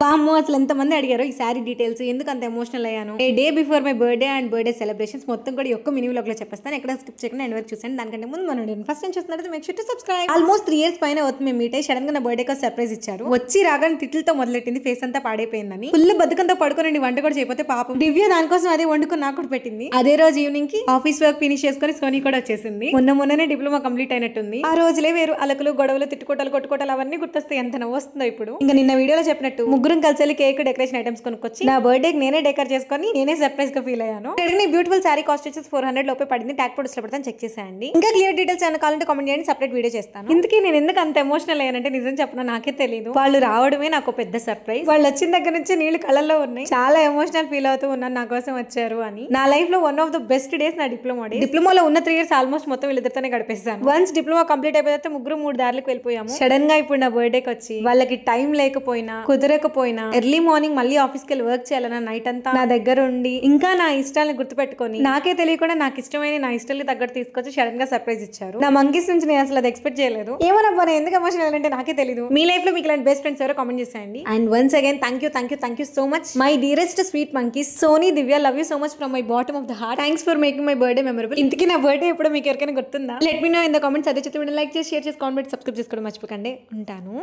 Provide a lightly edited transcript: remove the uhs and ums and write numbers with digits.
వామ్మో అసలు ఎంతమంది అడిగారో ఈ శారీ డీటెయిల్స్, ఎందుకు అంత ఎమోషనల్ అయ్యాను, a day before my birthday and birthday celebrations మొత్తం కూడా ఈ ఒక్క మినీ వ్లాగ్ లో చెప్పేస్తాను. ఎక్కడ స్కిప్ చేయకుండా ఎండ్ వరకు చూసండి. దానికంటే ముందు మనం ఫస్ట్ టైం చూస్తున్నట్టు make sure to subscribe. Almost 3 years పైన అవుతుంది మేము మీట్ అయ్యి. సడన్ గా నా బర్త్డే కి సర్ప్రైజ్ ఇచ్చారు. వచ్చి రాగానే తిట్లతో మొదలెట్టింది, ఫేస్ అంతా పాడైపోయిందని. ఫుల్ బతుకంతా పడుకోనండి, వంట కూడా చేయకపోతే పాపం దివ్య దానికోసం అదే వండుకొని నాకు కూడా పెట్టింది. అదే రోజు ఈవినింగ్ కి ఆఫీస్ వర్క్ ఫినిష్ చేసుకుని సోనీ కూడా వచ్చేసింది. మొన్ననే డిప్లొమా కంప్లీట్ అయినట్టుంది. ఆ రోజులే వేరు, అలకలు గొడవలు తిట్టుకోటాలు కొట్టుకోటాలు అవన్నీ గుర్తొస్తాయి. ఎంత నవ్వు వస్తుందో ఇప్పుడు. ఇంకా నిన్న వీడియోలో చెప్పినట్టు ముగ్గురం కలిసి వెళ్ళి కేక్ డెకరేషన్ ఐటమ్స్ కొనుక్కొచ్చి నా బర్త్డే నేనే డెకర్ చేసుకొని నేనే సర్ప్రైజ్ గా ఫీల్ అయ్యాను. బ్యూటిఫుల్ సారీ కాస్ట్ వచ్చేసి 400 లోపే పడింది. ట్యాగ్ ప్రొడక్ట్స్ లో పెడతాను, చెక్ చేసేయండి. ఇంకా క్లియర్ డీటెయిల్స్ ఏమైనా కావాలంటే కామెంట్ చేయండి, సెపరేట్ వీడియో చేస్తాను. ఇందుకే నేను ఎందుకు అంత ఎమోషనల్ అయ్యానంటే నిజం చెప్పను నాకే తెలియదు. వాళ్ళు రావడమే నాకు పెద్ద సర్ప్రైజ్. వాళ్ళు వచ్చిన దగ్గర నుంచి నీళ్లు కళ్ళల్లో ఉన్నాయి. చాలా ఎమోషనల్ ఫీల్ అవుతూ ఉన్నాను నా కోసం వచ్చారు అని. నా లైఫ్ లో one of the best days నా డిప్లొమాలో ఉన్న 3 years ఆల్మోస్ట్ మొత్తం వీళ్ళిద్దరితోనే గడిపేస్తాను. వన్స్ డిప్లొమా కంప్లీట్ అయిపోతే ముగ్గురు 3 దారులకు వెళ్ళిపోయాము. సడన్ గా ఇప్పుడు నా బర్త్డేకి వచ్చి వాళ్ళకి టైం లేకపోయినా కుదరకపోయినా ఎర్లీ మార్నింగ్ మళ్ళీ ఆఫీస్కి వెళ్ళి వర్క్ చేయాలన్నా నైట్ అంతా నా దగ్గర ఉండి ఇంకా నా ఇష్టాలను గుర్తుపెట్టుకొని నాకే తెలియకుండా నాకు ఇష్టమైన నా ఇష్టాలకి తగ్గట్టు తీసుకొచ్చి సడన్ గా సర్ప్రైజ్ ఇచ్చారు. నా మంకీస్ నుంచి నేను అసలు అది ఎక్స్పెక్ట్ చేయలేదు. ఏమన్నా ఎందుకు ఎమోషనల్ అంటే నాకే తెలియదు. మీ లైఫ్ లో మీకు ఇలాంటి బెస్ట్ ఫ్రెండ్స్ ఎవరో కామెంట్ చేసేయండి. And once again thank you so much my dearest sweet monkeys Soni Divya. Love you so much from my bottom of the heart. Thanks for making my birthday memorable. ఇంతకీ నా birthday ఎప్పుడో మీకు ఎవరికైనా గుర్తుందా? Let me know in the comments. అదే చెప్తే like చేసి share చేసి కామెంట్ సబ్స్క్రైబ్ చేసుకోవడం మర్చిపోకండి. ఉంటాను.